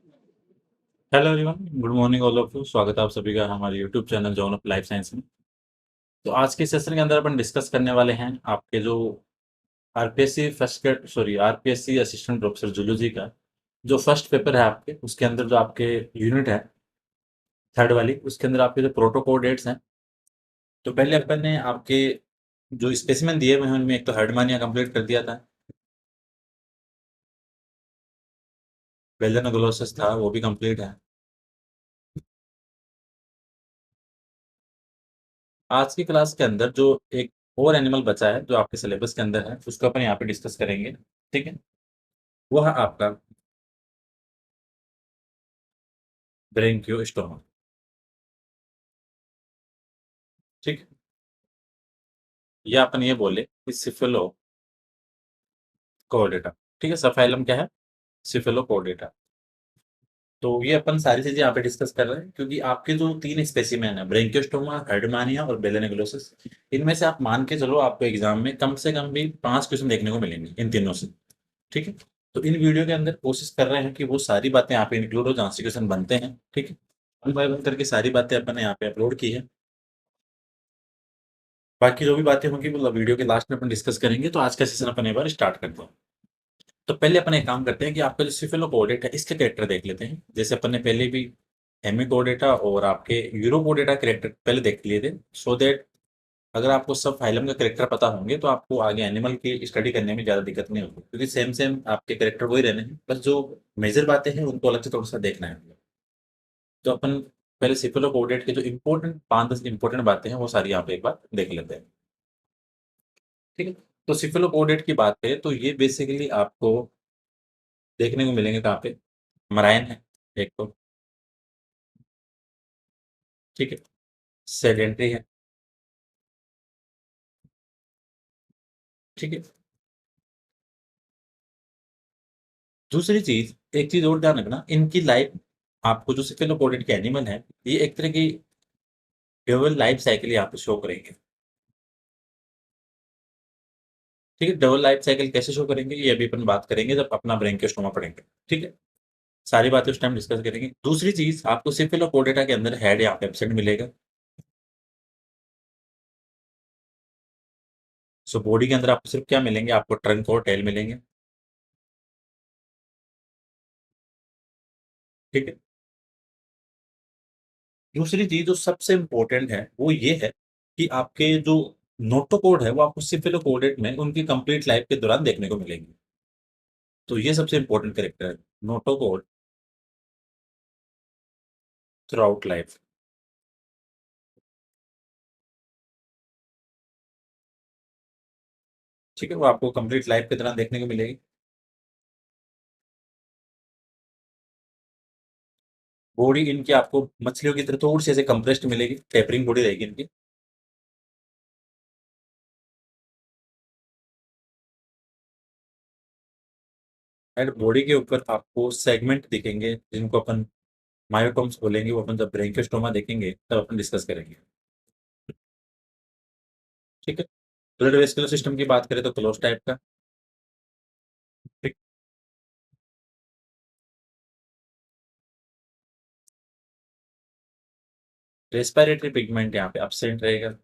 Hello everyone, good morning all of you. स्वागत है आप सभी का हमारे YouTube channel John of life science में। तो आज के सेशन के अंदर अपन डिस्कस करने वाले हैं आपके जो RPSC first grade sorry RPSC assistant professor zoology का जो फर्स्ट पेपर है आपके, उसके अंदर जो आपके यूनिट है थर्ड वाली, उसके अंदर आपके जो प्रोटोकोडेट्स हैं। तो पहले अपन ने आपके जो स्पेसिमेन दिए हुए हैं उनमें एक तो हर्डमानिया कंप्लीट कर दिया था, बेलेनोग्लोसस था वो भी कंप्लीट है। आज की क्लास के अंदर जो एक और एनिमल बचा है जो आपके सिलेबस के अंदर है, उसको अपन यहाँ पे डिस्कस करेंगे। ठीक है, वो है आपका ब्रेनकियोस्टोमा। ठीक है, या अपन ये बोले कि सिफिलो कोर्डेटा। ठीक है, सब फाइलम क्या है? सिफिलो कोर्डेटा। तो ये अपन सारी चीजें यहाँ पे डिस्कस कर रहे हैं क्योंकि आपके जो तीन स्पेसिमेन है, ब्रेनकियोस्टोमा, हर्डमानिया और बेलेनोग्लोसिस, इनमें से आप मान के चलो आपको एग्जाम में कम से कम भी 5 क्वेश्चन देखने को मिलेंगे इन तीनों से। ठीक है, तो इन वीडियो के अंदर कोशिश कर रहे हैं कि वो सारी बातें यहाँ पे इंक्लूड हो जहाँ से क्वेश्चन बनते हैं। ठीक है, वन बाय वन करके सारी बातें अपन ने यहाँ पे अपलोड की है। बाकी जो भी बातें होंगी वो वीडियो के लास्ट में अपन डिस्कस करेंगे। तो आज का सेशन अपन एक बार स्टार्ट करते हैं। तो पहले अपन एक काम करते हैं कि आपका जो सिफेलोपोडेटा है इसके कैरेक्टर देख लेते हैं। जैसे अपन ने पहले भी हेमिकोडेटा और आपके यूरोपोडेटा कैरेक्टर पहले देख लिए थे, सो दैट अगर आपको सब फाइलम का कैरेक्टर पता होंगे तो आपको आगे एनिमल की स्टडी करने में ज़्यादा दिक्कत नहीं होगी, क्योंकि सेम सेम आपके कैरेक्टर वही रहने हैं, बस जो मेजर बातें हैं उनको अलग से थोड़ा सा देखना है। तो अपन पहले सिफेलोपोडेट के जो इम्पोर्टेंट 5-10 इंपॉर्टेंट बातें हैं वो सारी यहाँ पे एक बार देख लेते हैं। ठीक है, तो सिफेलोपोडेट की बात करें तो ये बेसिकली आपको देखने को मिलेंगे कहाँ पे? मरायन है एक तो। ठीक है, सेडेंटरी है। ठीक है, दूसरी चीज, एक चीज और ध्यान रखना, इनकी लाइफ, आपको जो सिफेलोपोडेट के एनिमल है, ये एक तरह की डबल लाइफ साइकिल यहाँ पे शो करेंगे। ठीक है, डबल लाइफ साइकिल कैसे शो करेंगे ये अभी अपन बात करेंगे जब अपना ब्रेनकियोस्टोमा पढ़ेंगे। ठीक है, सारी बातें उस टाइम डिस्कस करेंगे। दूसरी चीज, आपको सिफेलोपोडेटा के अंदर हेड यहाँ पे एब्सेंट मिलेगा। सो बॉडी के अंदर आपको सिर्फ क्या मिलेंगे? आपको ट्रंक और टेल मिलेंगे। ठीक है, दूसरी चीज जो सबसे इंपॉर्टेंट है वो ये है कि आपके जो नोटोकोड है वो आपको सिफिलोकोडेट में उनकी कंप्लीट लाइफ के दौरान देखने को मिलेंगे। तो ये सबसे इंपॉर्टेंट कैरेक्टर है, नोटोकोड थ्रू आउट लाइफ। ठीक है, वो आपको कंप्लीट लाइफ के दौरान देखने को मिलेगी। बॉडी इनकी आपको मछलियों की तरह थोड़ी सी ऐसे कंप्रेस्ड मिलेगी, टेपरिंग बॉडी रहेगी इनकी। एंड बॉडी के ऊपर आपको सेगमेंट दिखेंगे जिनको अपन मायोटोम्स बोलेंगे, वो अपन जब ब्रेनकियोस्टोमा देखेंगे तब अपन डिस्कस करेंगे। ठीक है, ब्लड वेस्कुलर सिस्टम की बात करें तो क्लोज टाइप का। ठीक, रेस्पिरेटरी पिगमेंट यहाँ पे एब्सेंट रहेगा।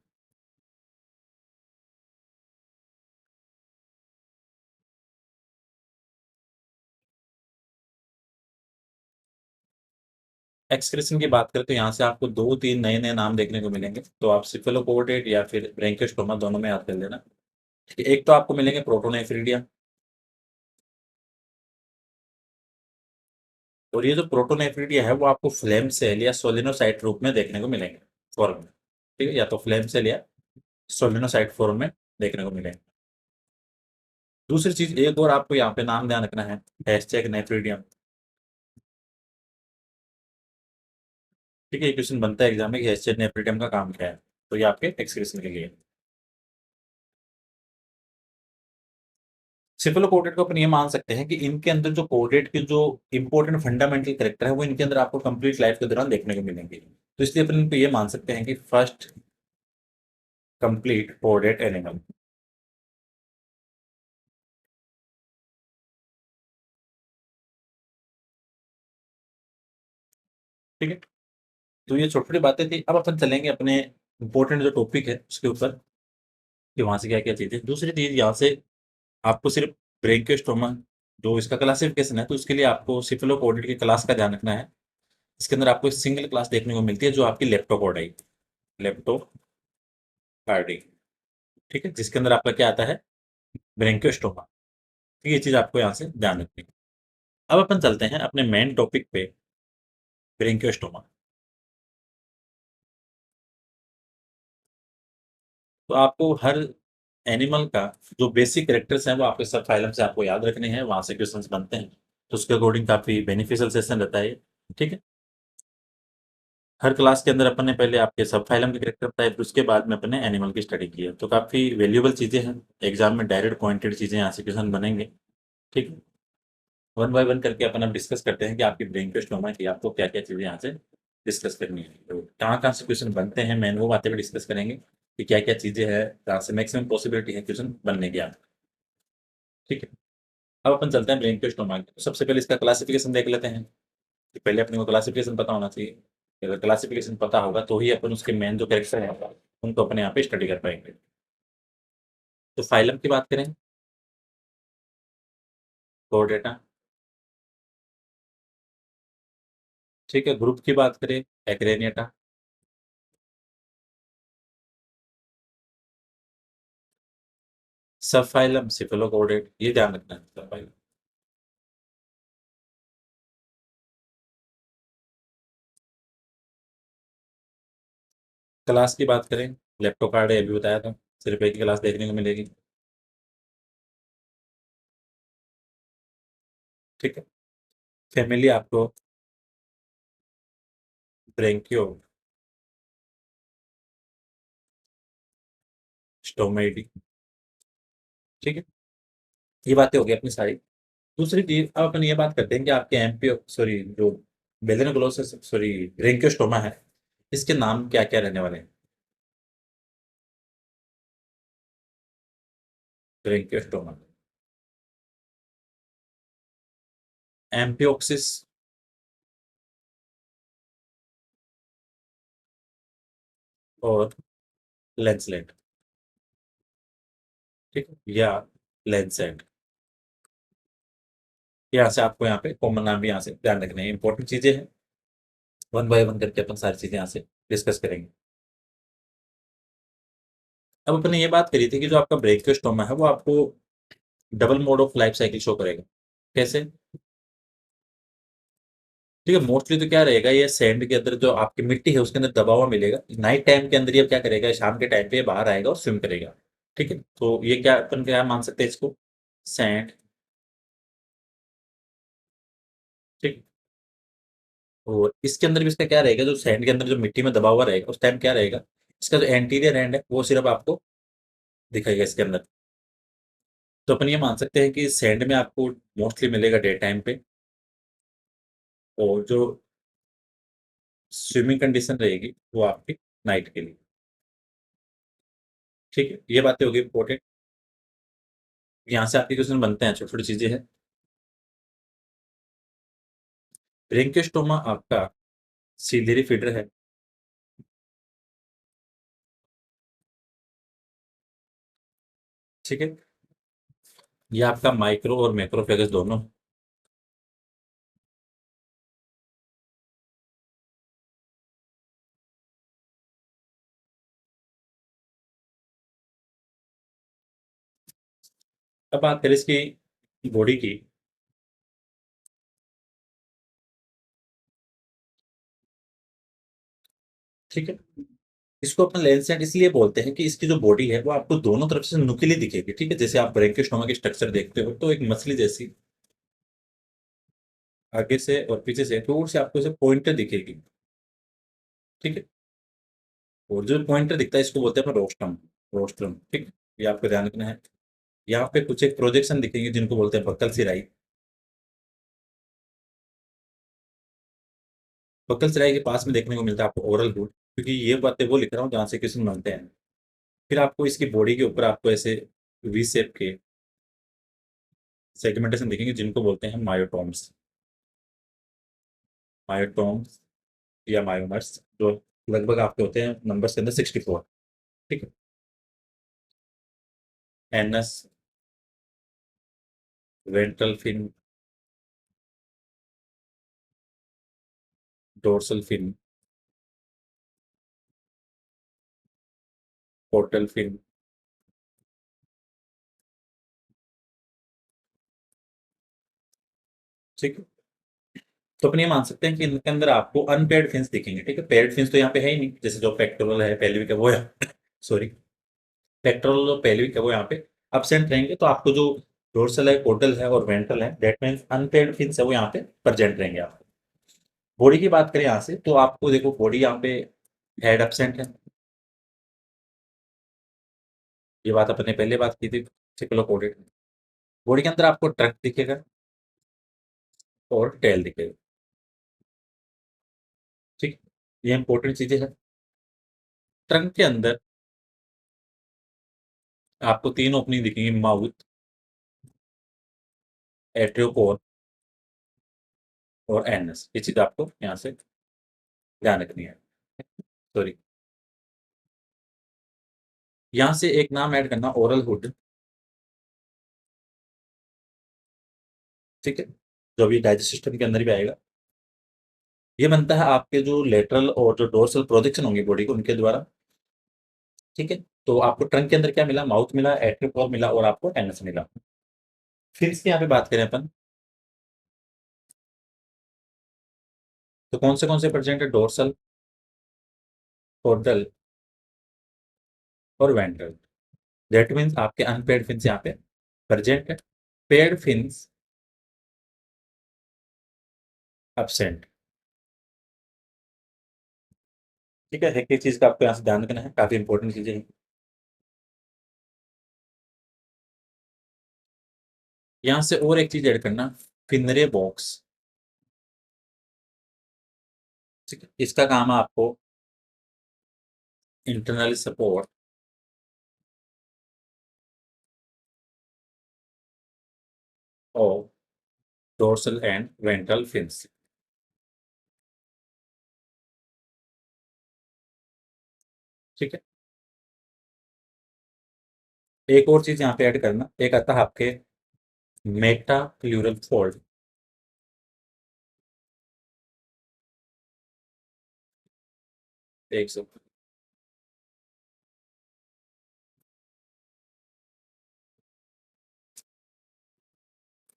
एक्सक्रेशन की बात करें तो यहाँ से आपको 2-3 नए-नए नाम देखने को मिलेंगे, तो आप सिफेलोपोडेट या फिर ब्रेनकियोस्टोमा दोनों में याद कर लेना। ठीक है, एक तो आपको मिलेंगे प्रोटोनेफ्रिडिया, और ये जो प्रोटोनेफ्रिडिया है वो आपको फ्लेम सेल या सोलिनोसाइट रूप में देखने को मिलेंगे, फॉर्म में। ठीक है, या तो फ्लेम सेल या सोलिनोसाइट फॉर्म में देखने को मिलेंगे। दूसरी चीज एक और आपको यहाँ पे नाम ध्यान रखना है, हैशटैग नेफ्रिडियम। ठीक है, ये क्वेश्चन बनता है एग्जाम में कि हैशटैग नेफ्रिडियम का काम क्या है, तो ये आपके एक्सक्रेशन के लिए। सिफेलोपोडेट को अपन ये मान सकते हैं कि इनके अंदर जो कोडेट के जो इंपॉर्टेंट फंडामेंटल कैरेक्टर है वो इनके अंदर आपको कंप्लीट लाइफ के दौरान देखने को मिलेंगे। तो इसलिए अपन इनको ये मान सकते हैं कि फर्स्ट कंप्लीट कोडेट एनिमल। ठीक है? तो ये छोटी-छोटी बातें थी। अब अपन चलेंगे अपने इम्पोर्टेंट जो टॉपिक है उसके ऊपर, कि वहाँ से क्या-क्या चीज़ें। दूसरी चीज़ यहाँ से आपको सिर्फ़ ब्रेकियोस्टोमा जो इसका क्लासिफ़िकेशन है, तो उसके लिए आपको सिफ़िलोपोडिड की क्लास का ध्यान रखना है। इसके अंदर आपको एक सिंगल क्लास देखने को मिलती है जो आपकी लेप्टोकोर्डाई, लेप्टोकार्डी, ठीक है? जिसके अंदर आपका क्या आता है? ब्रेकियोस्टोमा। तो ये चीज़ आपको यहाँ से ध्यान रखनी है। अब अपन चलते हैं अपने मेन टॉपिक पे, ब्रेकियोस्टोमा। तो आपको हर एनिमल का जो बेसिक कैरेक्टर्स हैं वो आपके सब फाइलम से आपको याद रखने हैं, वहाँ से क्वेश्चंस बनते हैं। तो उसके अकॉर्डिंग काफ़ी बेनिफिशियल सेशन रहता है ये, ठीक है? हर क्लास के अंदर अपन ने पहले आपके सब फाइलम के कैरेक्टर बताए, फिर उसके बाद में अपन ने एनिमल की स्टडी की है। तो काफ़ी वैल्यूएबल चीज़ें हैं, एग्जाम में डायरेक्ट पॉइंटेड चीज़ें यहाँ से क्वेश्चन बनेंगे, ठीक है? वन बाय वन करके अपन अब डिस्कस करते हैं कि आपकी ब्रेनकियोस्टोमा की आपको क्या-क्या चीज़ें यहाँ से डिस्कस करनी है। तो कहाँ-कहाँ से क्वेश्चन बनते हैं, मेन वो बातें भी डिस्कस करेंगे कि क्या-क्या चीज़ें हैं, कहाँ से मैक्सिमम पॉसिबिलिटी है क्वेश्चन बनने की आपकी, ठीक है? अब अपन चलते हैं ब्रेनकियोस्टोमा की। तो सबसे पहले इसका क्लासिफिकेशन देख लेते हैं, कि पहले अपने को क्लासिफिकेशन पता होना चाहिए। अगर क्लासिफिकेशन पता होगा तो ही अपन उसके मेन जो कैरेक्टर हैं, उनको अपने यहाँ पे स्टडी कर पाएँगे। तो फाइलम की बात करें, कोर्डेटा, ठीक है? ग्रुप की बात करें, एक्रेनियटा, सब फाइलम सिफलोकोर्डेट, ये ध्यान रखना है सब फाइलम। क्लास की बात करें, लेप्टोकार्ड अभी बताया था, सिर्फ एक ही क्लास देखने को मिलेगी, ठीक है? फैमिली आपको ब्रेंकियो, स्टोमेडी, ठीक है? ये बातें हो गई अपनी सारी। दूसरी चीज़ अब अपन ये बात करते हैं कि आपके एमपीओ सॉरी जो बेलेनोग्लोसिस सॉरी ब्रेंकियोस्टोमा है, इसके नाम क्या-क्या रहने वाले हैं? ब्रेंकियोस्टोमा, एम्पिओक्सिस और लैंसलेट, ठीक है? या लैंसेट। यहाँ से आपको यहाँ पे कॉमन नाम भी यहाँ से ध्यान रखने हैं, इंपॉर्टेंट चीज़ें हैं। वन बाय वन करके अपन सारी चीज़ें यहाँ से डिस्कस करेंगे। अब अपन ने ये बात करी थी कि जो आपका ब्रेकियोस्टोमा है वो आपको double mode of life cycle show करेगा। कैसे? ठीक है, मोस्टली तो क्या रहेगा, ये सैंड के अंदर जो आपकी मिट्टी है उसके अंदर दबा हुआ मिलेगा। नाइट टाइम के अंदर ये क्या करेगा, शाम के टाइम पे ये बाहर आएगा और स्विम करेगा। ठीक है? तो ये क्या अपन क्या मान सकते हैं इसको? सैंड, ठीक। और इसके अंदर भी इसका क्या रहेगा, जो सैंड के अंदर जो मिट्टी में दबा हुआ रहेगा उस टाइम क्या रहेगा, इसका जो एंटीरियर एंड है वो सिर्फ आपको दिखेगा इसके अंदर। तो अपन ये मान सकते हैं कि सैंड में आपको मोस्टली मिलेगा डे टाइम पे, और जो स्विमिंग कंडीशन रहेगी वो आपकी नाइट के लिए। ठीक है? ये बातें हो गई इंपॉर्टेंट। यहाँ से आपके क्वेश्चन बनते हैं, छोटी-छोटी चीज़ें हैं। ब्रेकियोस्टोमा आपका सीलियरी फीडर है, ठीक है? ये आपका माइक्रो और मैक्रोफेगस दोनों। अब बात करें इसकी बॉडी की, ठीक है? इसको अपन लैंसेट इसलिए बोलते हैं कि इसकी जो बॉडी है वो आपको दोनों तरफ से नुकीली दिखेगी, ठीक है? जैसे आप ब्रेकियोस्टोमा की स्ट्रक्चर देखते हो तो एक मछली जैसी आगे से और पीछे से दूर से आपको ऐसे पॉइंटर दिखेगी, ठीक है? और जो पॉइंटर दिखता है इसको बोलते हैं अपन रोस्ट्रम, रोस्ट्रम, ठीक है? ये आपको ध्यान रखना है। यहाँ पे कुछ एक प्रोजेक्शन दिखेंगे जिनको बोलते हैं बक्कल सिराई। बक्कल सिराई के पास में देखने को मिलता है आपको ओरल रूट, क्योंकि ये बातें वो लिख रहा हूँ जहाँ से क्वेश्चन बनते हैं। फिर आपको इसकी बॉडी के ऊपर आपको ऐसे वी शेप के सेगमेंटेशन दिखेंगे जिनको बोलते हैं मायोटोम्स, मायोटोम्स, या मायोमर्स, जो लगभग आपके होते हैं नंबर्स के अंदर 64। ठीक है। Anus, ventral fin, dorsal fin, portal fin. ठीक है। तो अपन ये मान सकते हैं कि इनके अंदर आपको अनपेयर्ड फिन्स दिखेंगे। ठीक है, पेयर्ड फिन्स तो यहाँ पे है ही नहीं, जैसे जो पेक्टोरल है, पेल्विक है, वो है सॉरी, पेक्टोरल और पेल्विक है वो यहाँ पे एब्सेंट रहेंगे। तो आपको जो डोर्सल है, पोर्टल है और वेंट्रल है, दैट मीन्स अनपेयर्ड फिन्स है वो यहाँ पे प्रेजेंट रहेंगे आपको। बॉडी की बात करें यहाँ से, तो आपको देखो बॉडी यहाँ पे हेड एब्सेंट है। ये बात अपने पहले बात की थी सिक्लोपोडेट में। बॉडी के अंदर आपको ट्रंक दिखेगा और टेल दिखेगा। ठीक, ये इंपॉर्टेंट चीजें हैं। ट्रंक के अंदर आपको तीन ओपनिंग दिखेंगी, माउथ, एट्रियोपोड और एनस। ये चीज आपको यहाँ से ध्यान रखनी है। सॉरी, यहाँ से एक नाम ऐड करना, ओरल हुड। ठीक है, जो भी डाइजेस्ट सिस्टम के अंदर भी आएगा। ये बनता है आपके जो लेटरल और जो डोर्सल प्रोजेक्शन होंगे बॉडी को, उनके द्वारा। ठीक है, तो आपको ट्रंक के अंदर क्या मिला, माउथ मिला, एट्रियोपोड मिला और आपको एनस मिला। फिर इसकी यहाँ पे बात करें अपन, तो कौन से प्रेजेंट है, डोर्सल, पोर्टल और वेंट्रल। दैट मीन्स आपके अनपेड फिन्स यहाँ पे प्रेजेंट है, पेड फिन्स एब्सेंट। ठीक है, एक एक चीज का आपको यहाँ से ध्यान रखना है, काफी इंपॉर्टेंट चीजें हैं। यहाँ से और एक चीज ऐड करना, फिनरे बॉक्स। ठीक है, इसका काम है आपको internally support of dorsal and ventral fins. ठीक है, एक और चीज यहाँ पे ऐड करना, एक आता है आपके मेटा प्लूरल फोल्ड। एक सौ,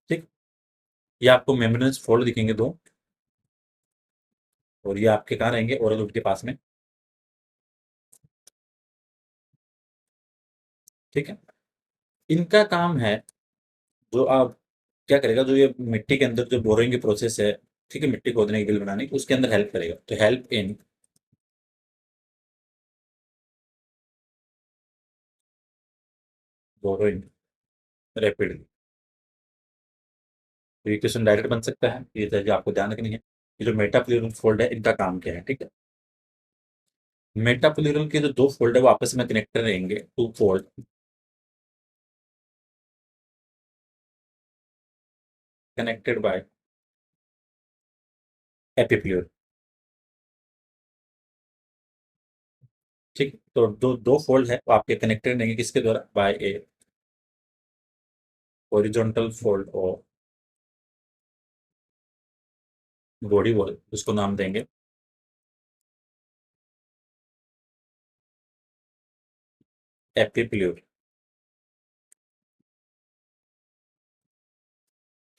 ठीक, ये आपको मेम्ब्रेनस फोल्ड दिखेंगे दो, और ये आपके कहाँ रहेंगे, ओरल रूट के पास में। ठीक है, इनका काम है, जो आप क्या करेगा, जो ये मिट्टी के अंदर जो बोरोइंग की प्रोसेस है, ठीक है, मिट्टी खोदने की, बिल बनाने की, उसके अंदर हेल्प करेगा। तो हेल्प इन बोरोइंग रैपिडली। तो ये क्वेश्चन डायरेक्ट बन सकता है, ये चीज़ आपको ध्यान रखनी है। ये जो मेटाप्लूरल फोल्ड है, इनका काम क्या है। ठीक है, मेटाप्लूरल के जो दो फोल्ड है वो आपस में कनेक्टेड रहेंगे, टू फोल्ड कनेक्टेड बाय एपिप्लूर। ठीक है, तो दो दो फोल्ड है वो आपके कनेक्टेड रहेंगे, किसके द्वारा, बाय ए हॉरिजॉन्टल फोल्ड और बॉडी वॉल, उसको नाम देंगे एपिप्लूर।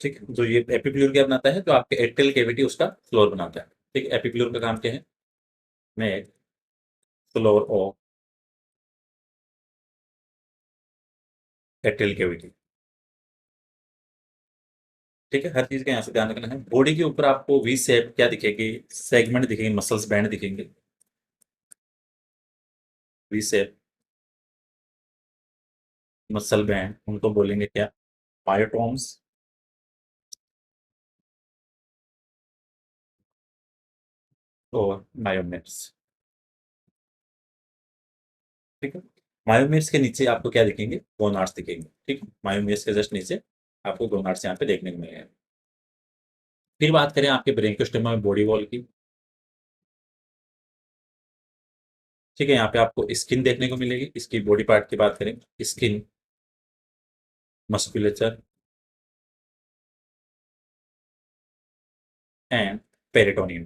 ठीक है, जो ये एपिप्लूर क्या बनाता है, जो आपके एट्रियल कैविटी उसका फ्लोर बनाता है। ठीक है, एपिप्लूर का काम क्या है, make floor of atrial cavity. ठीक है, हर चीज का यहाँ से ध्यान रखना है। बॉडी के ऊपर आपको वी शेप क्या दिखेगी, सेगमेंट दिखेंगे, मसल्स बैंड दिखेंगे, वी शेप मसल बैंड, उनको बोलेंगे क्या, मायोटोम्स और मायोमेट्स। ठीक है, मायोमेट्स के नीचे आपको क्या दिखेंगे, गोनाड्स दिखेंगे। ठीक है, मायोमेट्स के जस्ट नीचे आपको गोनाड्स यहाँ पे देखने को मिलेंगे। फिर बात करें आपके ब्रेन के स्टेम में बॉडी वॉल की, ठीक है, यहाँ पे आपको स्किन देखने को मिलेगी। इसकी बॉडी पार्ट की बात करें, स्किन, मस्कुलेचर एंड पेरिटोनियम।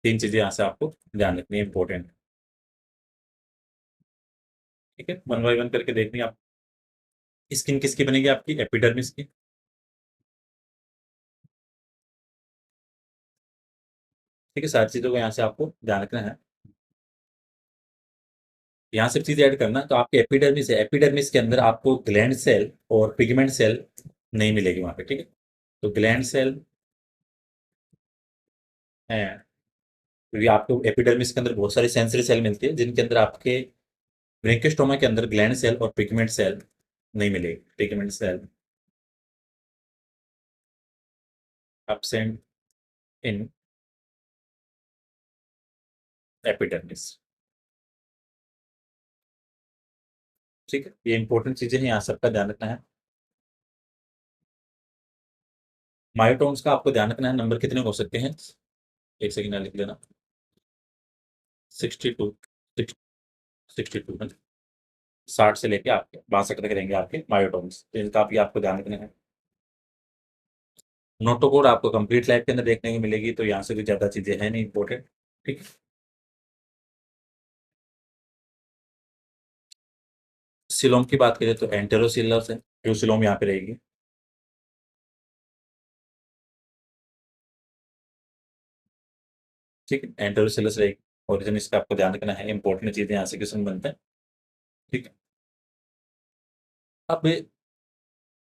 3 चीज़ें यहाँ से आपको ध्यान रखनी है, इंपॉर्टेंट। ठीक है, वन बाय वन करके देखनी है आप। स्किन किसकी बनेगी? आपकी एपिडर्मिस की। ठीक है, सारी चीज़ों को यहाँ से आपको ध्यान रखना है। यहाँ सब चीज़ ऐड करना, तो आपकी एपिडर्मिस है, एपिडर्मिस के अंदर आपको ग्लैंड सेल और पिगमेंट सेल नहीं मिलेगी वहाँ पे। ठीक है, तो ग्लैंड सेल है, क्योंकि आपको एपिडर्मिस के अंदर बहुत सारी सेंसरी सेल मिलती है, जिनके अंदर आपके ब्रेकियोस्टोमा के अंदर ग्लैंड सेल और पिगमेंट सेल नहीं मिलेगी। Pigment cell absent in epidermis. ठीक है, ये इंपॉर्टेंट चीजें हैं, यहाँ सबका ध्यान रखना है। मायोटोन्स का आपको ध्यान रखना है, नंबर कितने हो सकते हैं? एक सेकंड लिख लेना। 62, 62 है। 60 से लेके आपके 62 तक रहेंगे आपके मायोटोन्स, तो इनका भी आपको ध्यान रखना है। नोटोकोड आपको कंप्लीट लाइफ के अंदर देखने को मिलेगी, तो यहाँ से भी ज्यादा चीजें हैं नहीं इंपॉर्टेंट। ठीक है, सिलोम की बात करें तो एंटेरोसिलस है, जो सिलोम यहाँ पे रहेगी। ठीक है, एंटेरोसिलस रहेगी। ओरिजिन इसका आपको ध्यान रखना है, इंपॉर्टेंट चीजें यहाँ से क्वेश्चन बनते हैं। ठीक है, अब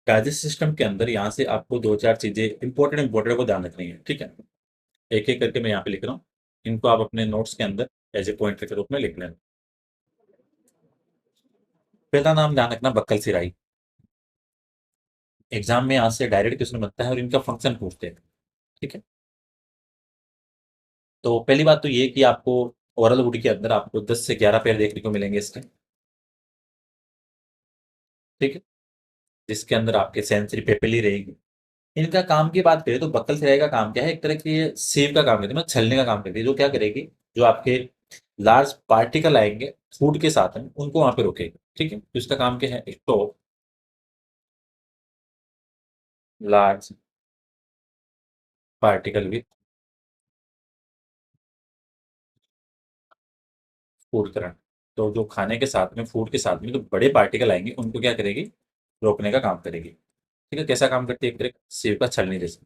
डाइजेस्ट सिस्टम के अंदर यहाँ से आपको दो चार चीजें इंपॉर्टेंट इंपॉर्टेंट को ध्यान रखनी है। ठीक है, एक एक करके मैं यहाँ पे लिख रहा हूँ, इनको आप अपने नोट्स के अंदर एज ए पॉइंटर के रूप में लिख लेना। पहला नाम ध्यान रखना, बक्कल सिराई। एग्जाम में यहाँ से डायरेक्ट क्वेश्चन बनता है और इनका फंक्शन पूछते हैं। ठीक है, तो पहली बात तो ये कि आपको ओरल वुड के अंदर आपको 10 से 11 पेयर देखने को मिलेंगे इसके। ठीक है, जिसके अंदर आपके सेंसरी पेपिली रहेगी। इनका काम की बात करें तो बक्कल सिराई का काम क्या है? एक तरह की ये सेव का काम करती है, मतलब छलने का काम करती है। जो क्या करेगी, जो आपके लार्ज पार्टिकल आएंगे फूड के साथ में, उनको वहां पे रोकेगी। ठीक है, तो इसका काम क्या है? Stop large particle with food current. तो जो खाने के साथ में, फूड के साथ में जो बड़े पार्टिकल आएंगे, उनको क्या करेगी? रोकने का काम करेगी। ठीक है, कैसा काम करती है? एक तरह सेव का छलनी जैसे।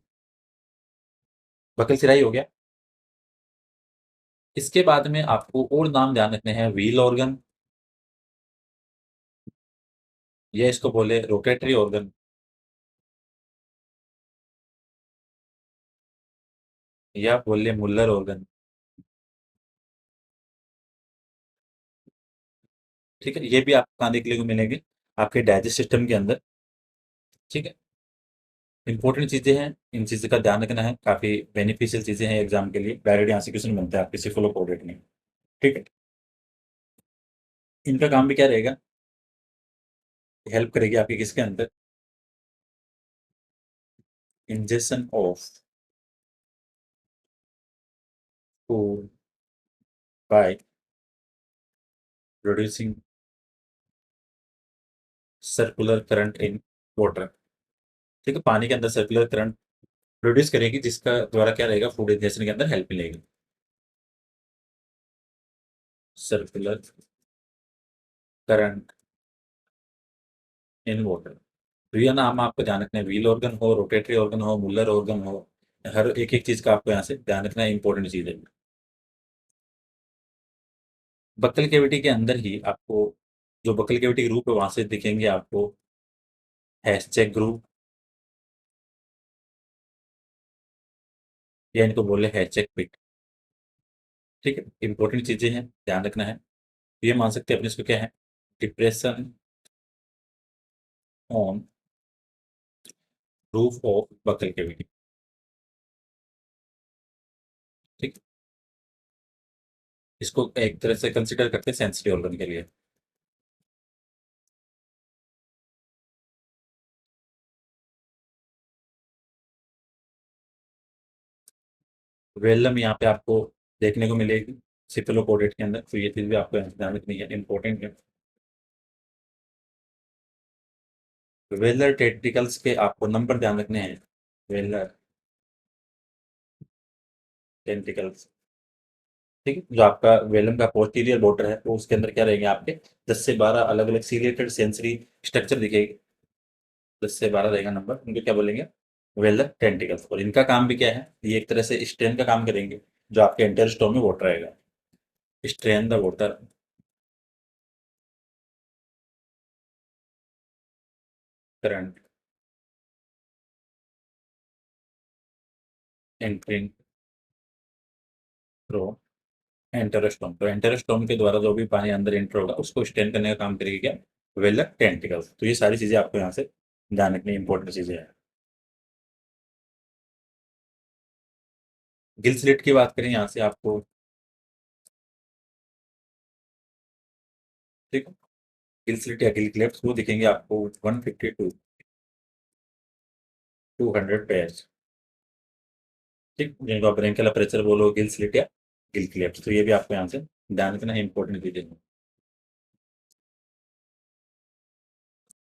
बकल सिराई हो गया। इसके बाद में आपको और नाम ध्यान रखने हैं, व्हील ऑर्गन, या इसको बोले रोटेटरी ऑर्गन, या बोले मुल्लर ऑर्गन। ठीक है, ये भी आपको कहाँ देखने को मिलेंगे? आपके डाइजेस्ट सिस्टम के अंदर। ठीक है, इंपॉर्टेंट चीजें हैं, इन चीजों का ध्यान रखना है, काफी बेनिफिशियल चीजें हैं एग्जाम के लिए। डायरेक्ट यहाँ से क्वेश्चन बनता है आपके सिफोलोपोडेट में। ठीक है, इनका काम भी क्या रहेगा? हेल्प करेगी आपके किसके अंदर? Injection of food by producing circular current in water. ठीक है, पानी के अंदर सर्कुलर करंट प्रोड्यूस करेगी, जिसका द्वारा क्या रहेगा? फूड इंजेक्शन के अंदर हेल्प मिलेगी। Circular current in water. तो ये नाम आपको ध्यान रखना है, व्हील ऑर्गन हो, रोटेटरी ऑर्गन हो, मुलर ऑर्गन हो, हर एक एक चीज का आपको यहाँ से ध्यान रखना है, इंपॉर्टेंट चीज है। बक्कल कैविटी के अंदर ही आपको जो बक्कल कैविटी ग्रुप है, वहां से दिखेंगे आपको हैशटैग ग्रुप, या इनको बोले हैशटैग पिट। ठीक है, इंपॉर्टेंट चीजें हैं, ध्यान रखना है। ये मान सकते हैं अपने इसको क्या है? Depression on roof of buccal cavity. ठीक, इसको एक तरह से कंसिडर करते हैं सेंसिटिव ऑर्गन के लिए। वेलम यहाँ पे आपको देखने को मिलेगी। सिफेलोपोडेट के अंदर, तो ये चीज़ भी आपको ध्यान रखनी है, इंपॉर्टेंट है। वेलर टेंटिकल्स के आपको नंबर ध्यान रखने हैं। वेलर टेंटिकल्स, ठीक है, जो आपका वेलम का पोस्टीरियर बॉर्डर है, तो उसके अंदर क्या रहेंगे आपके 10 से 12 अलग अलग सीलेटेड सेंसरी स्ट्रक्चर दिखेगी। 10 से 12 रहेगा नंबर, उनको क्या बोलेंगे, वेलर टेंटिकल्स। और इनका काम भी क्या है, ये एक तरह से स्ट्रेन का काम करेंगे, जो आपके एंटर स्टोम में वाटर रहेगा, strain the water current entering through enterostome. तो एंटेरोस्टोम के द्वारा जो भी पानी अंदर एंटर होगा उसको स्टेन करने का काम करेगी क्या, वेलर टेंटिकल्स। तो ये सारी चीजें आपको यहाँ से ध्यान रखनी इंपॉर्टेंट चीजें हैं। गिल स्लिट की बात करें यहाँ से आपको, ठीक है, गिल स्लिट या गिल क्लेफ्ट वो दिखेंगे आपको 150 टू 200 पेयर्स, ठीक, जिनको आप ब्रेन प्रेशर बोलो, गिल स्लिट या गिल क्लेफ्ट। तो ये भी आपको यहाँ से ध्यान रखना है, इंपॉर्टेंट चीजें हैं।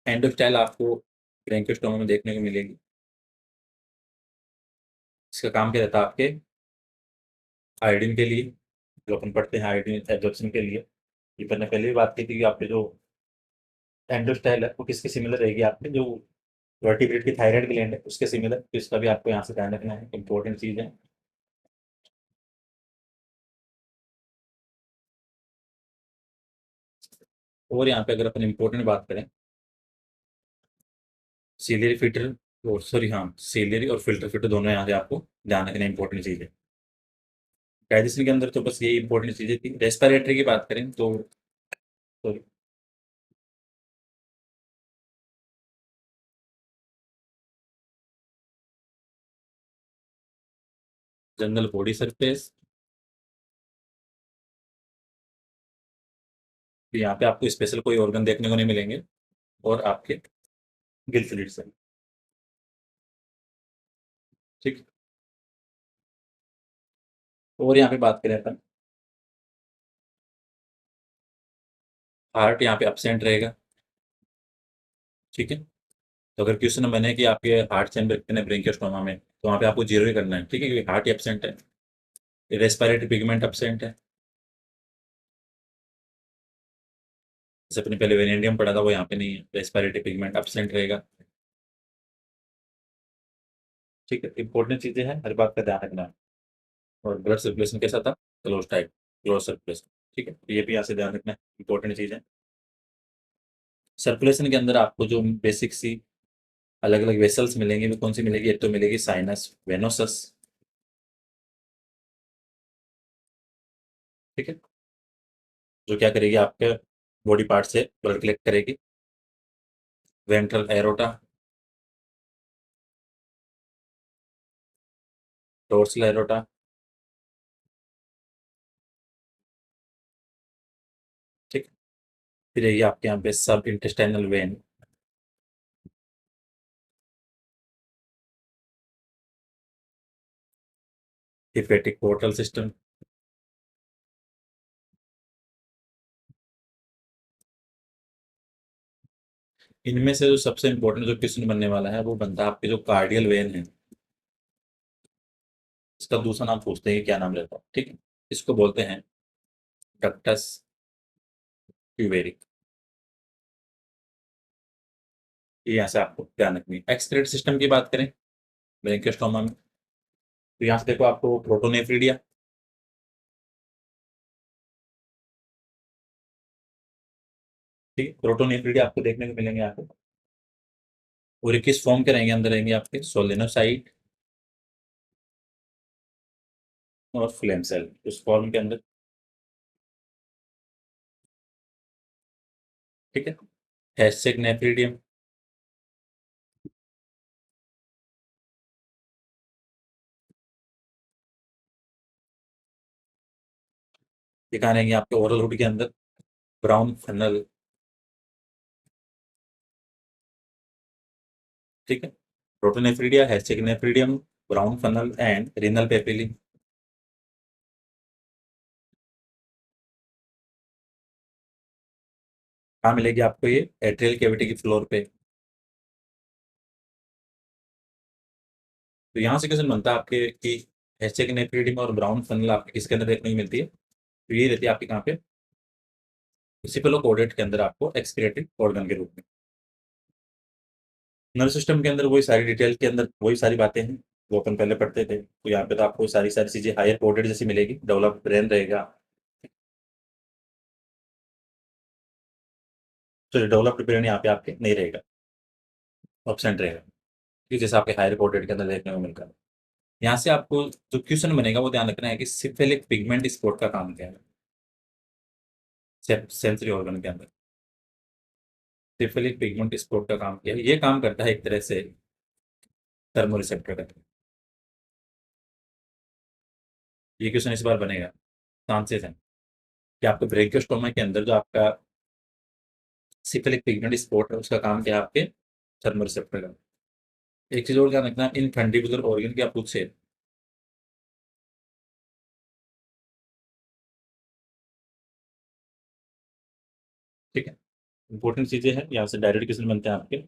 एंडो स्टाइल आपको ब्रेंकियोस्टोमा में देखने को मिलेगी। इसका काम क्या रहता है आपके आयोडीन के लिए, जो अपन पढ़ते हैं आयोडीन एब्जॉर्प्शन के लिए। ये मैंने पहले भी बात की थी कि आपके जो एंडोस्टाइल है वो किसके सिमिलर रहेगी, आपके जो वर्टिब्रेट की थायराइड ग्लैंड है उसके सिमिलर। तो इसका भी आपको यहाँ से ध्यान रखना है, इंपॉर्टेंट चीज है। और यहाँ पे अगर अपन इंपॉर्टेंट बात करें, सीलियरी फिल्टर, और सॉरी हाँ, सीलियरी और फिल्टर फिल्टर दोनों यहाँ से आपको ध्यान रखना इंपॉर्टेंट चीज है। डाइजेशन के अंदर तो बस यही इंपॉर्टेंट चीजें थी। रेस्पिरेटरी की बात करें तो सॉरी, जनरल बॉडी सरफेस, तो यहाँ पे आपको स्पेशल कोई ऑर्गन देखने को नहीं मिलेंगे। और आपके गिल फ्लूइड्स है, ठीक। और यहाँ पे बात करें अपन, हार्ट यहाँ पे अपसेंट रहेगा, ठीक है। तो अगर क्वेश्चन बने कि आपके हार्ट चैम्बर कितने ब्रेंकियोस्टोमा में, तो वहाँ पे आपको जीरो ही करना है, ठीक है, क्योंकि हार्ट ही एब्सेंट है। रेस्पिरेटरी पिगमेंट एब्सेंट है, जैसे अपने पहले वेनेडियम पढ़ा था वो यहाँ पे नहीं है, रेस्पिरेटरी पिगमेंट एब्सेंट रहेगा, ठीक है। इंपॉर्टेंट चीजें हैं, हर बात का ध्यान रखना है। और ब्लड सर्कुलेशन कैसा था, क्लोज टाइप, क्लोज सर्कुलेशन, ठीक है, तो ये भी यहाँ से ध्यान रखना है, इंपॉर्टेंट चीज है। सर्कुलेशन के अंदर आपको जो बेसिक सी अलग अलग वेसल्स मिलेंगे, वो कौन सी मिलेगी, एक तो मिलेगी साइनस वेनोसस, ठीक है, जो क्या करेगी आपके बॉडी पार्ट से ब्लड कलेक्ट करेगी। वेंट्रल एरोटा, डोर्सल एरोटा, ठीक। फिर ये आपके यहाँ पे सब intestinal when, hepatic portal system. इनमें से जो सबसे इंपॉर्टेंट जो क्वेश्चन बनने वाला है वो बनता है आपके जो कार्डियल वेन है, इसका दूसरा नाम पूछते हैं कि क्या नाम रहता है, ठीक है। इसको बोलते हैं डक्टस ट्यूबेरिक। ये यहाँ से आपको ध्यान रखनी है। एक्सक्रीट सिस्टम की बात करें ब्रेंकियोस्टोमा में, तो यहाँ से देखो आपको प्रोटोनेफ्रिडिया, ठीक है, प्रोटोनेफ्रिडिया आपको देखने को मिलेंगे यहाँ पे। और ये किस फॉर्म के रहेंगे, अंदर रहेंगे आपके सोलेनोसाइट और फ्लेम सेल, उस फॉर्म के अंदर, ठीक है। हैशटैग नेफ्रिडियम, दिखा रहेंगे आपके ओरल हुड के अंदर ब्राउन फनल, ठीक है। Protonephridia, hashtag nephridium, brown funnel and renal papillae, कहाँ मिलेगी आपको ये? एट्रियल कैविटी की फ्लोर पे। तो यहाँ से क्वेश्चन बनता है आपके कि हैचेक नेफ्रीडिम और ब्राउन फनल आपके किसके अंदर देखने को मिलती है? तो ये रहती है आपकी कहाँ पे? सिफेलोकोडेट के अंदर आपको एक्सक्रीटरी ऑर्गन के रूप में। नर्वस सिस्टम के अंदर वही सारी डिटेल के अंदर वही सारी बातें हैं वो अपन पहले पढ़ते थे, तो यहाँ पे तो आपको सारी सारी चीजें हायर कोडेड जैसी मिलेगी, डेवलप ब्रेन रहेगा। तो डेवलप्ड ब्रेन यहाँ पे आपके नहीं रहेगा, ऑब्सेंट रहेगा, कि जैसे आपके हायर कोडेड के अंदर देखने को मिलता है। यहाँ से आपको जो क्वेश्चन बनेगा वो ध्यान रखना है कि सिफेलिक पिगमेंट स्पॉट का काम क्या है सेंसरी ऑर्गन के अंदर। सिफेलिक पिगमेंट स्पॉट का काम क्या है? ये काम करता है एक तरह से थर्मोरिसेप्टर का। ये क्वेश्चन इस बार बनेगा, चांसेस हैं कि आपके ब्रेकियोस्टोमा के अंदर जो आपका सिफिलिक पिगमेंट स्पॉट है उसका काम क्या है आपके थर्मोरिसेप्टर का। एक चीज और ध्यान रखना, इन फंडिबुलर ऑर्गन क्या पूछे? ठीक है, इंपॉर्टेंट चीजें हैं, यहाँ से डायरेक्ट क्वेश्चन बनते हैं आपके।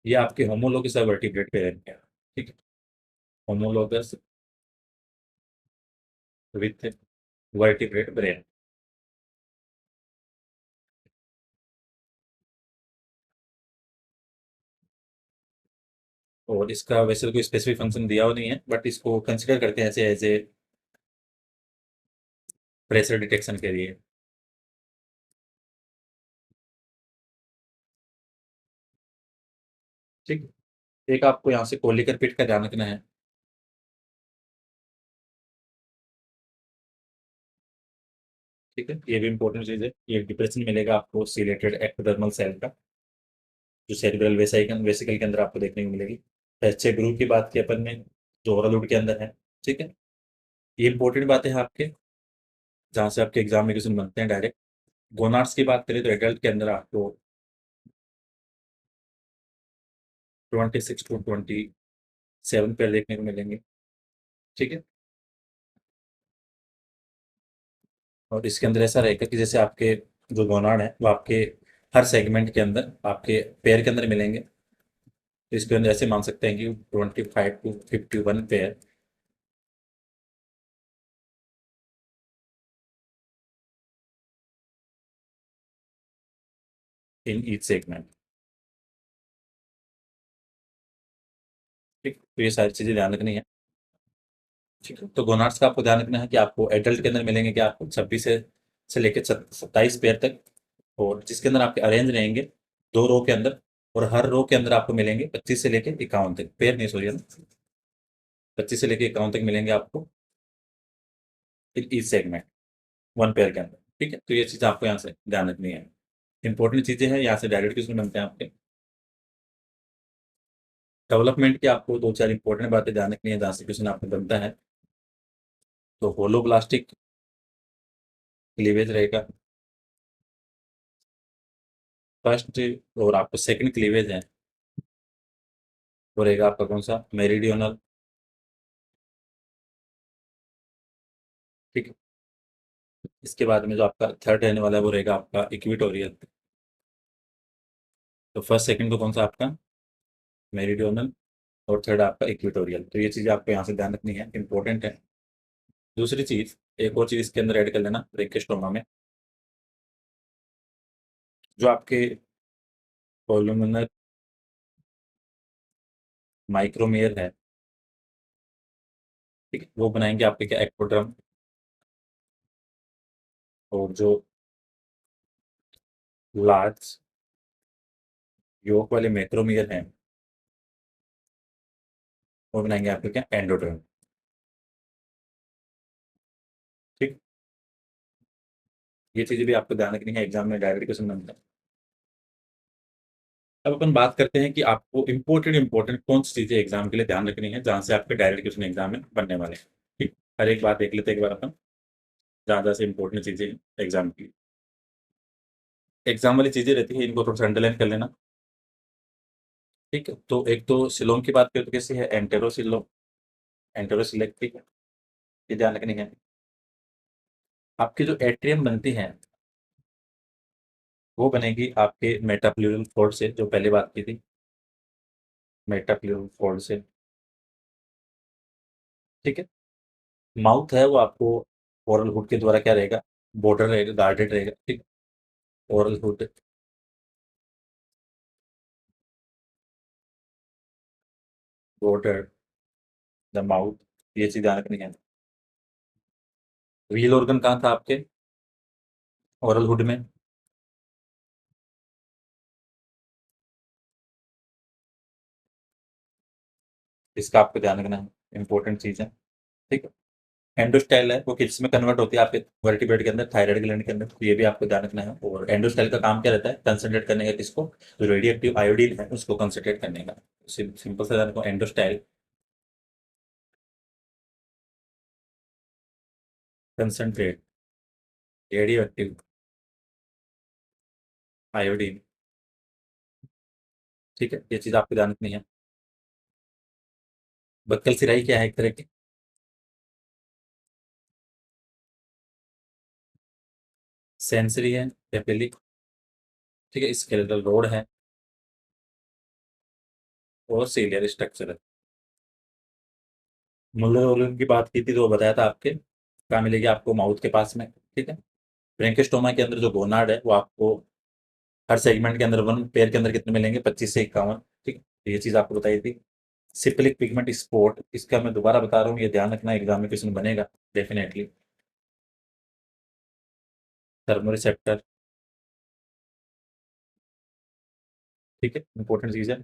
ये आपके होमोलोगस वर्टिब्रेट पे रहेंगे, ठीक है, होमोलोगस विथ वर्टिब्रेट ब्रेन। और इसका वैसे तो कोई स्पेसिफिक फंक्शन दिया हुआ नहीं है, बट इसको कंसिडर करते हैं ऐसे एज ए प्रेशर डिटेक्शन के लिए। ठीक है, एक आपको यहाँ से कोलिकर पिट का ध्यान रखना है। ठीक है, ये भी इंपॉर्टेंट चीज है, ये डिप्रेशन मिलेगा आपको सिलेटेड एक्टोडर्मल सेल का, जो सेरिब्रल वेसिकल वेसिकल के अंदर आपको देखने को मिलेगी। एच ग्रुप की बात की अपन ने, जो ओरल के अंदर है। ठीक है, ये इंपॉर्टेंट बातें हैं आपके, जहाँ से आपके एग्जाम में क्वेश्चन बनते हैं डायरेक्ट। गोनार्ड्स की बात करें तो एडल्ट के अंदर आपको 26 to 27 पेयर देखने को मिलेंगे। ठीक है, और इसके अंदर ऐसा रहेगा कि जैसे आपके जो गोनार्ड है वो आपके हर सेगमेंट के अंदर आपके पेयर के अंदर मिलेंगे। तो इसके अंदर ऐसे मान सकते हैं कि 25 to 51 pair in each segment. ठीक, तो ये सारी चीजें ध्यान रखनी है। ठीक है, तो गोनाड्स का आपको ध्यान रखना है कि आपको एडल्ट के अंदर मिलेंगे कि आपको 26 से लेकर 27 पेयर तक, और जिसके अंदर आपके अरेंज रहेंगे 2 रो के अंदर, और हर रो के अंदर आपको मिलेंगे 25 से लेकर 51 तक पेयर, नहीं सॉरी, 25 से लेकर 51 तक मिलेंगे आपको ईच सेगमेंट, 1 पेयर के अंदर। ठीक है, तो ये चीज़ आपको यहाँ से ध्यान रखनी है, इंपॉर्टेंट चीज़ें हैं, यहाँ से डायरेक्ट क्वेश्चन बनते हैं आपके। डेवलपमेंट की आपको दो चार इंपॉर्टेंट बातें ध्यान रखनी है, जहाँ से क्वेश्चन आपको बनता है। तो होलोब्लास्टिक क्लीवेज रहेगा फर्स्ट, और आपको सेकंड क्लीवेज है वो रहेगा आपका कौन सा? मेरिडियोनल। ठीक है, इसके बाद में जो आपका थर्ड रहने वाला है वो रहेगा आपका इक्विटोरियल। तो फर्स्ट सेकंड को कौन सा आपका? मेरिडियोनल, और थर्ड आपका इक्विटोरियल। तो ये चीज़ें आपको यहाँ से ध्यान रखनी है, इंपॉर्टेंट है। दूसरी चीज़, एक और चीज़ इसके अंदर ऐड कर लेना ब्रेकियोस्टोमा में, जो आपके कोलुमिनर माइक्रोमेयर है, ठीक है, वो बनाएंगे आपके क्या एक्टोड्रम, और जो लार्ज योक वाले मैक्रोमियर हैं वो बनाएंगे आपके क्या एंडोड्रम। ठीक, ये चीज़ें भी आपको ध्यान रखनी है, एग्जाम में डायरेक्ट क्वेश्चन बनता है। अब अपन बात करते हैं कि आपको इंपॉर्टेंट इंपॉर्टेंट कौन सी चीज़ें एग्जाम के लिए ध्यान रखनी है, जहाँ से आपके डायरेक्ट क्वेश्चन एग्जाम में बनने वाले हैं। ठीक, हर एक बात देख लेते हैं एक बार अपन, जहाँ जहाँ से इंपॉर्टेंट चीज़ें एग्जाम की, एग्जाम वाली चीज़ें रहती है, इनको थोड़ा सा अंडरलाइन कर लेना। ठीक है, तो एक तो सिलोम की बात करें तो कैसे है? एंटेरोसिलोम, एंटेरोसिलेक, ठीक है, ये ध्यान रखनी है। आपकी जो एट्रियम बनती है वो बनेगी आपके मेटाप्ल्यूरल फोल्ड से, जो पहले बात की थी, मेटाप्ल्यूरल फोल्ड से। ठीक है। माउथ है वो आपको ओरल हुड के द्वारा क्या रहेगा, बॉर्डर रहेगा, गार्डेड रहेगा। ठीक। Oral hood, border, the mouth, ये चीज ध्यान रखनी है। व्हील ऑर्गन कहाँ था आपके ओरल हुड में? इसका आपको ध्यान रखना है, इंपॉर्टेंट चीज है। ठीक है। एंडोस्टाइल है वो किस में कन्वर्ट होती है आपके वर्टिब्रेट के अंदर, थायराइड ग्लैंड के अंदर, तो ये भी आपको ध्यान रखना है। और एंडोस्टाइल का काम क्या रहता है, कंसंट्रेट करने का किसको, जो रेडियो एक्टिव आयोडीन है उसको कंसंट्रेट करने का। सिंपल सा ध्यान रखो, endostyle concentrate radio active iodine. ठीक है, ये चीज आपको ध्यान रखनी है। बक्कल सिराई क्या है, एक तरह की सेंसरी है, पेपिलिक। ठीक है, स्केलेटल रोड है, और सीलियर स्ट्रक्चर है। मुल्लर ओरल की बात की थी तो वो बताया था आपके कहाँ मिलेगी, आपको माउथ के पास में। ठीक है। ब्रेंकियोस्टोमा के अंदर जो गोनाड है वो आपको हर सेगमेंट के अंदर, वन पेयर के अंदर कितने मिलेंगे, 25 से 51। ठीक है, तो ये चीज आपको बताई थी। सिपिलिक पिगमेंट स्पॉट, इसका मैं दोबारा बता रहा हूँ, ये ध्यान रखना, एग्जाम में क्वेश्चन बनेगा डेफिनेटली। थर्मोरिसेप्टर। ठीक है, इंपॉर्टेंट चीज है।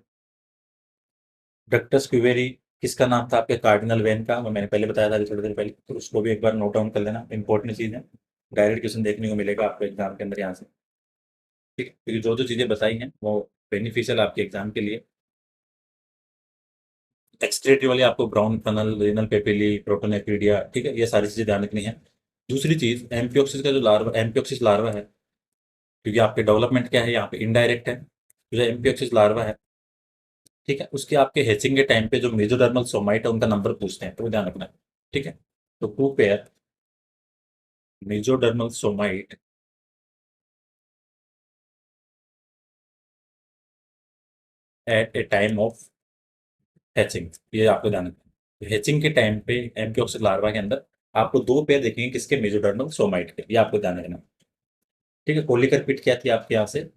डक्टस क्यूवेरी किसका नाम था आपके कार्डिनल वेन का, वो मैंने पहले बताया था अभी थोड़ी देर पहले, तो उसको भी एक बार नोट डाउन कर लेना, इंपॉर्टेंट चीज है। डायरेक्ट क्वेश्चन देखने को मिलेगा आपको एग्जाम के अंदर यहाँ से। ठीक है, क्योंकि जो जो चीजें बताई हैं वो बेनिफिशियल आपके एग्जाम के लिए। एक्सक्रेटरी वाली आपको brown funnel, renal papillae, protonephridia, ठीक है, ये सारी चीजें ध्यान रखनी है। दूसरी चीज, एम्पियोक्सिस का जो लार्वा, एम्पियोक्सिस लार्वा है, क्योंकि आपके डेवलपमेंट क्या है यहाँ पे, इनडायरेक्ट है, तो जो एम्पियोक्सिस लार्वा है, ठीक है, उसके आपके हैचिंग के टाइम पे जो मेजोडर्मल सोमाइट है उनका नंबर पूछते हैं, तो वो ध्यान रखना है। ठीक है। तो two pair mesodermal somite at a time of hatching, ये आपको ध्यान रखना है। हैचिंग के टाइम पे एम्पियोक्सिस लार्वा के अंदर आपको दो पेयर देखेंगे, किसके, मेजोडर्मल सोमाइट के, ये आपको ध्यान रखना है। ठीक है। कोलिकर पिट क्या थी आपके यहाँ से,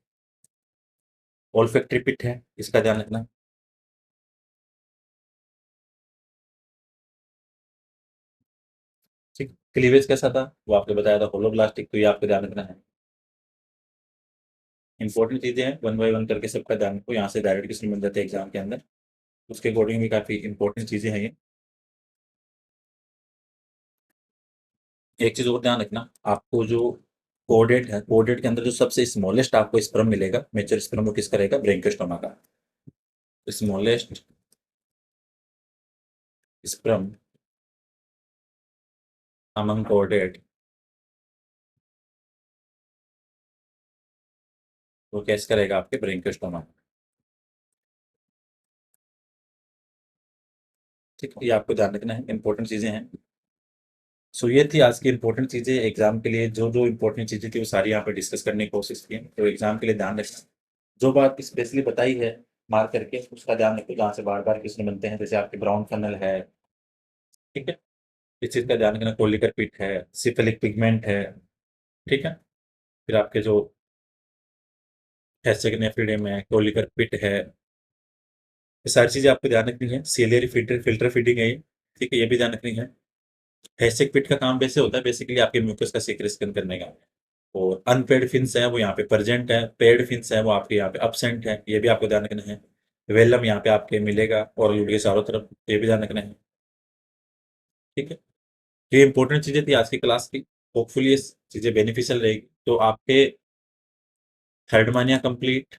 ओल्फैक्टरी पिट है, इसका ध्यान रखना। ठीक। क्लीवेज कैसा था वो आपने बताया था, होलोब्लास्टिक, तो ये आपको ध्यान रखना है। इंपॉर्टेंट चीजें हैं, वन बाय वन करके सबका ध्यान रखो, यहाँ से डायरेक्ट क्वेश्चन बन जाते हैं एग्जाम के अंदर, उसके अकॉर्डिंग भी काफी इंपॉर्टेंट चीजें हैं ये। एक चीज और ध्यान रखना, आपको जो कोडेट है, कोडेट के अंदर जो सबसे स्मॉलेस्ट आपको स्पर्म मिलेगा, मेचर स्पर्म, वो किसका रहेगा, ब्रेंकियोस्टोमा का। स्मॉलेस्ट स्पर्म अमंग कोडेट, वो कैसे करेगा आपके ब्रेंकियोस्टोमा। ठीक है, ये आपको ध्यान रखना है, इंपॉर्टेंट चीजें हैं। सो ये थी आज की इंपॉर्टेंट चीजें एग्जाम के लिए, जो जो इंपॉर्टेंट चीजें थी वो सारी यहाँ पे डिस्कस करने की कोशिश की है, तो एग्जाम के लिए ध्यान रखना। जो बात स्पेशली बताई है मार्क करके, उसका ध्यान रखो, जहाँ से बार बार क्वेश्चन बनते हैं, जैसे आपके ब्राउन फनल है। ठीक है, इस चीज का ध्यान रखना, कोलिकर पिट है, सिफिलिक पिगमेंट है। ठीक है। फिर आपके जो हेस्टेगनेफ्रिडियम है, कोलिकर पिट है, ये सारी चीजें आपको ध्यान रखनी है। सीलियरी फिल्टर फिल्टर फीडिंग है ये। ठीक है, ये भी ध्यान रखनी है। हेस्टेक पिट का काम वैसे होता है, बेसिकली आपके म्यूकस का सीक्रेशन करने का। और अनपेड फिन्स है वो यहाँ पे प्रेजेंट है, पेड फिन्स है वो आपके यहाँ पे absent है, ये भी आपको ध्यान रखना है। वेलम यहाँ पे आपके मिलेगा और यूड के चारों तरफ, ये भी ध्यान रखना है। ठीक है, ये इंपॉर्टेंट चीजें थी आज की क्लास की। होपफुली ये चीजें बेनिफिशियल रहेगी, तो आपके थर्ड मानिया कंप्लीट।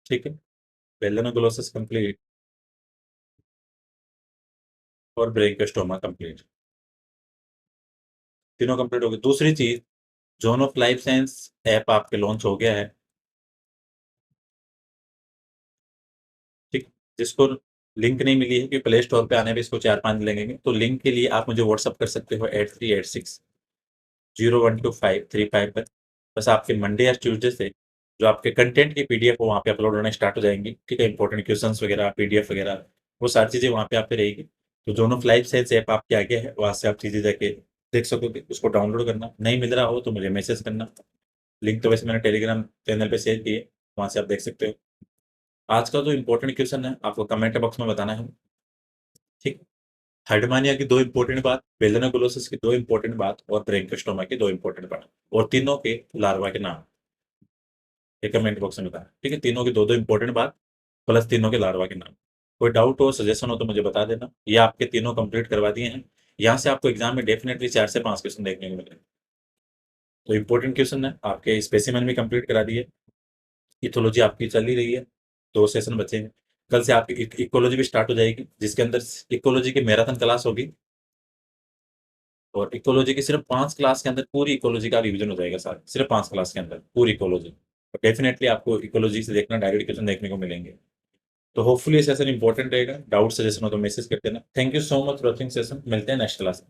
ठीक है, वेलनोग्लोसिस कंप्लीट, और ब्रेंकोस्टोमा कंप्लीट, तीनों कंप्लीट हो गए। दूसरी चीज, zone of life science app आपके लॉन्च हो गया है। ठीक। जिसको लिंक नहीं मिली है कि प्ले स्टोर पे आने पे इसको 4-5 दिन लगेंगे, तो लिंक के लिए आप मुझे व्हाट्सअप कर सकते हो 8386 01 टू 5 3-5 पर बस आपके मंडे या ट्यूसडे से जो आपके कंटेंट की पीडीएफ वो वहाँ पे अपलोड होना स्टार्ट हो जाएँगी, ठीक है? इंपॉर्टेंट क्वेश्चंस वगैरह, पीडीएफ वगैरह, वो सारी चीज़ें वहाँ पे आप पे रहेगी। तो दोनों फ्लाइव सेल्स ऐप आपके आगे है, वहाँ से आप चीज़ें जाके देख सकोगे, उसको डाउनलोड करना, नहीं मिल रहा हो तो मुझे मैसेज करना। लिंक तो वैसे मैंने टेलीग्राम चैनल पे शेयर की है, वहाँ से आप देख सकते हो। आज का जो इम्पोर्टेंट क्वेश्चन है, आपको कमेंट बॉक्स में बताना है, ठीक? हाइड्रोमानिया की 2 इम्पोर्टेंट बात, बेलेनोग्लोसिस की 2 इम्पोर्टेंट बात और ब्रैंकियोस्टोमा की 2 इम्पोर्टेंट बात और तीनों के लार्वा के नाम, ये कमेंट बॉक्स में बताना, ठीक है? तीनों की 2-2 इम्पोर्टेंट बात प्लस तीनों के लार्वा के नाम। कोई डाउट हो, सजेशन हो तो मुझे बता देना। ये आपके तीनों कंप्लीट करवा दिए हैं। यहाँ से आपको एग्ज़ाम में डेफिनिटली 4 से 5 क्वेश्चन देखने को मिलेंगे। तो इम्पोर्टेंट क्वेश्चन है, आपके स्पेसिमेन भी कंप्लीट करा दिए। इथोलॉजी आपकी चल ही रही है, 2 सेशन बचे हैं। कल से आपकी इकोलॉजी भी स्टार्ट हो जाएगी, जिसके अंदर इकोलॉजी की मैराथन क्लास होगी और इकोलॉजी की सिर्फ 5 क्लास के अंदर पूरी इकोलॉजी का रिवीजन हो जाएगा सर, सिर्फ 5 क्लास के अंदर पूरी इकोलॉजी। तो डेफिनिटली आपको इकोलॉजी से देखना डायरेक्ट क्वेश्चन देखने को मिलेंगे। तो होपफुली ये सेशन इंपॉर्टेंट रहेगा। डाउट सजेशन हो तो मैसेज कर देना। Thank you so much for watching session. मिलते हैं नेक्स्ट क्लास में।